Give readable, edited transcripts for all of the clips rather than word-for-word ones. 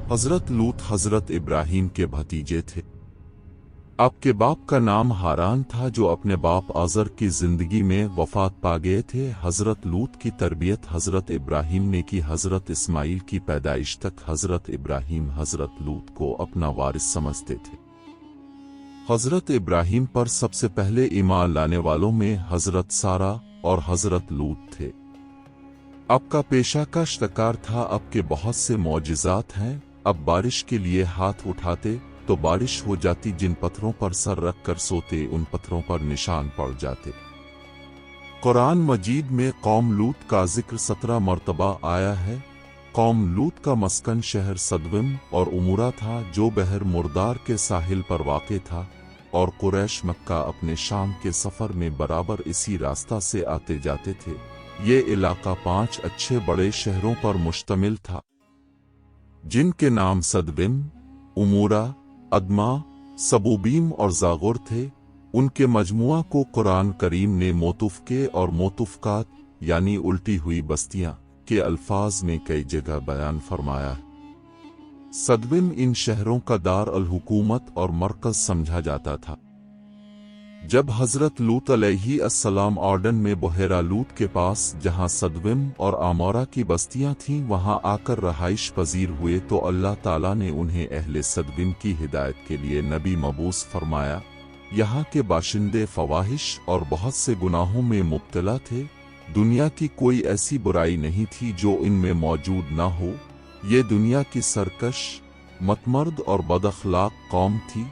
हज़रत लूत हज़रत इब्राहीम के भतीजे थे। आपके बाप का नाम हारान था जो अपने बाप आज़र की ज़िंदगी में वफ़ात पा गए थे। हज़रत लूत की तरबियत हज़रत इब्राहीम ने की। हज़रत इस्माइल की पैदाइश तक हज़रत इब्राहीम हज़रत लूत को अपना वारिस समझते थे। हज़रत इब्राहीम पर सबसे पहले ईमान लाने वालों में हज़रत सारा और हज़रत लूत थे। आपका पेशा काश्तकार था। आपके बहुत से मौजिज़ात हैं। अब बारिश के लिए हाथ उठाते तो बारिश हो जाती। जिन पत्थरों पर सर रख कर सोते उन पत्थरों पर निशान पड़ जाते। कुरान मजीद में कौम लूत का जिक्र 17 मरतबा आया है। कौम लूत का मस्कन शहर सदविम और उमुरा था जो बहर मुर्दार के साहिल पर वाक़े था, और कुरैश मक्का अपने शाम के सफ़र में बराबर इसी रास्ता से आते जाते थे। ये इलाका 5 अच्छे बड़े शहरों पर मुश्तमिल था जिनके नाम सदविम, उमुरा, अदमा, सबूबीम और जागुर थे। उनके मजमुआ को कुरान करीम ने मोतुफ़के और मोतुफ़कात यानी उल्टी हुई बस्तियां के अल्फाज में कई जगह बयान फरमाया है। सदविम इन शहरों का दार अल हुकूमत और मरकज समझा जाता था। जब हज़रत लूत अलैहिस्सलाम ऑर्डन में बहेरा लूत के पास जहां सदविम और आमोरा की बस्तियां थीं वहां आकर रहाइश पजीर हुए तो अल्लाह ताला ने उन्हें अहले सदविम की हिदायत के लिए नबी मबूस फरमाया। यहाँ के बाशिंदे फवाहिश और बहुत से गुनाहों में मुब्तला थे। दुनिया की कोई ऐसी बुराई नहीं थी जो इनमें मौजूद न हो। ये दुनिया की सरकश, मतमर्द और बदअखलाक कौम थी।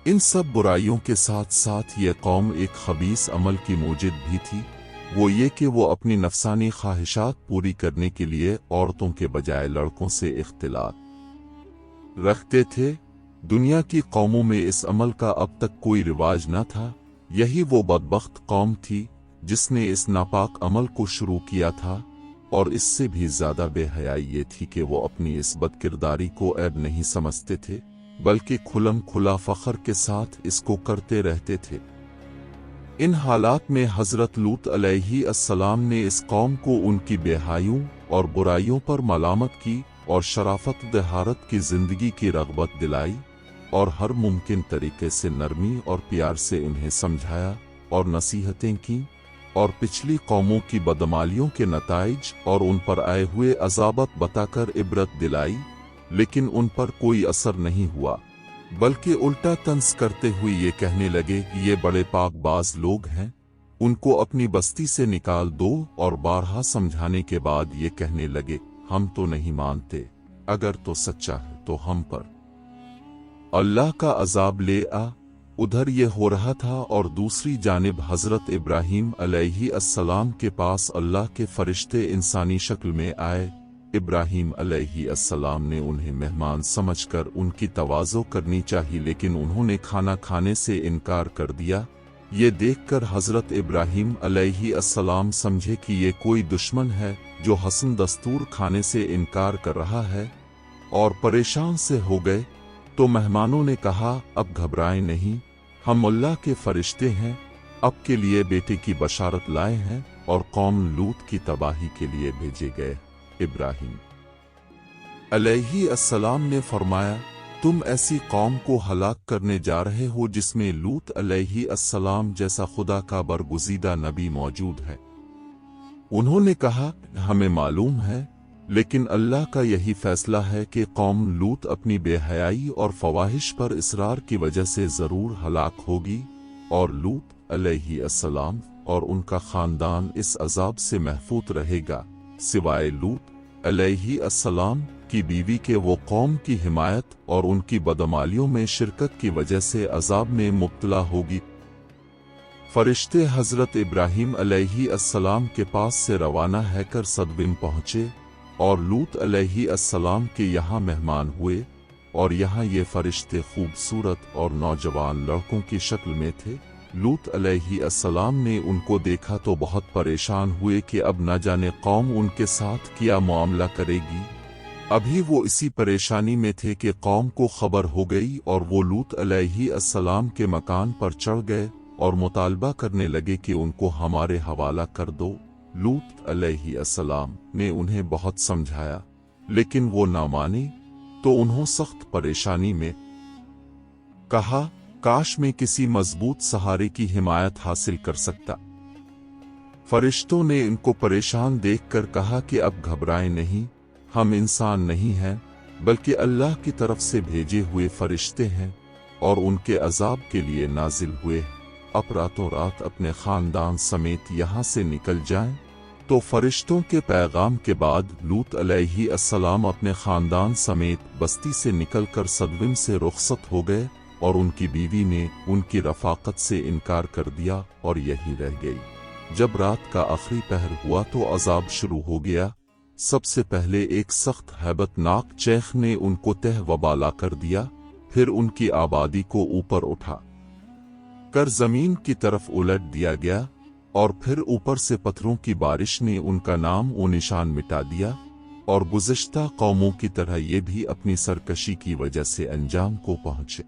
इन सब बुराइयों के साथ साथ ये कौम एक खबीस अमल की मूजिब भी थी। वो ये कि वो अपनी नफसानी ख्वाहिशात पूरी करने के लिए औरतों के बजाय लड़कों से इख्तिलात रखते थे। दुनिया की कौमों में इस अमल का अब तक कोई रिवाज न था। यही वो बदबख्त कौम थी जिसने इस नापाक अमल को शुरू किया था, और इससे भी ज्यादा बेहयाई ये थी कि वो अपनी इस बदकिरदारी को ऐब नहीं समझते थे, बल्कि खुलम खुला फख्र के साथ इसको करते रहते थे। इन हालात में हज़रत लूत अलैहिस्सलाम ने इस कौम को उनकी बेहाइयों और बुराइयों पर मलामत की और शराफत दहारत की ज़िंदगी की रग़बत दिलाई, और हर मुमकिन तरीके से नरमी और प्यार से उन्हें समझाया और नसीहतें की, और पिछली कौमों की बदमालियों के नताइज और उन पर आए हुए अज़ाबत बताकर इबरत दिलाई। लेकिन उन पर कोई असर नहीं हुआ, बल्कि उल्टा तंज करते हुए ये कहने लगे कि ये बड़े पाकबाज लोग हैं, उनको अपनी बस्ती से निकाल दो। और बारहा समझाने के बाद ये कहने लगे, हम तो नहीं मानते, अगर तो सच्चा है तो हम पर अल्लाह का अजाब ले आ। उधर ये हो रहा था और दूसरी जानिब हज़रत इब्राहीम अलैहिस्सलाम के पास अल्लाह के फरिश्ते इंसानी शक्ल में आए। इब्राहीम अलैहिस्सलाम ने उन्हें मेहमान समझकर उनकी तवाज़ो करनी चाहिए, लेकिन उन्होंने खाना खाने से इनकार कर दिया। ये देखकर हज़रत इब्राहीम अलैहिस्सलाम समझे कि ये कोई दुश्मन है जो हसन दस्तूर खाने से इनकार कर रहा है, और परेशान से हो गए। तो मेहमानों ने कहा, अब घबराएं नहीं, हम अल्लाह के फरिश्ते हैं, अब के लिए बेटे की बशारत लाए हैं और कौम लूत की तबाही के लिए भेजे गए। इब्राहीम अलैहिस्सलाम ने फरमाया, तुम ऐसी कौम को हलाक करने जा रहे हो जिसमें लूत अलैहिस्सलाम जैसा खुदा का बरगुज़ीदा नबी मौजूद है। उन्होंने कहा, हमें मालूम है, लेकिन अल्लाह का यही फैसला है कि कौम लूत अपनी बेहयाई और फवाहिश पर इसरार की वजह से जरूर हलाक होगी, और लूत अलैहिस्सलाम और उनका खानदान इस अजाब से महफूज रहेगा, सिवाय लूत अलैहिस्सलाम की बीवी के वो कौम की हिमायत और उनकी बदमालियों में शिरकत की वजह से अजाब में मुब्तला होगी। फरिश्ते हज़रत इब्राहीम अलैहिस्सलाम के पास से रवाना हैकर सदविम पहुँचे और लूत अलैहिस्सलाम के यहाँ मेहमान हुए, और यहाँ ये फरिश्ते खूबसूरत और नौजवान लड़कों की शक्ल में थे। लूत अलैहिस्सलाम ने उनको देखा तो बहुत परेशान हुए कि अब न जाने कौम उनके साथ क्या मामला करेगी। अभी वो इसी परेशानी में थे कि कौम को खबर हो गई और वो लूत अलैहिस्सलाम के मकान पर चढ़ गए और मुतालबा करने लगे कि उनको हमारे हवाला कर दो। लूत अलैहिस्सलाम ने उन्हें बहुत समझाया, लेकिन वो ना माने। تو انہوں سخت پریشانی میں کہا، کاش میں کسی مضبوط سہارے کی حمایت حاصل کر سکتا۔ فرشتوں نے ان کو پریشان دیکھ کر کہا کہ اب گھبرائیں نہیں، ہم انسان نہیں ہیں بلکہ اللہ کی طرف سے بھیجے ہوئے فرشتے ہیں اور ان کے عذاب کے لیے نازل ہوئے، اب راتوں رات اپنے خاندان سمیت یہاں سے نکل جائیں۔ تو فرشتوں کے پیغام کے بعد لوط علیہ السلام اپنے خاندان سمیت بستی سے نکل کر صدوم سے رخصت ہو گئے، اور ان کی بیوی نے ان کی رفاقت سے انکار کر دیا اور یہی رہ گئی۔ جب رات کا آخری پہر ہوا تو عذاب شروع ہو گیا۔ سب سے پہلے ایک سخت ہیبت ناک چیخ نے ان کو تہ و بالا کر دیا، پھر ان کی آبادی کو اوپر اٹھا کر زمین کی طرف الٹ دیا گیا، اور پھر اوپر سے پتھروں کی بارش نے ان کا نام و نشان مٹا دیا، اور گزشتہ قوموں کی طرح یہ بھی اپنی سرکشی کی وجہ سے انجام کو پہنچے۔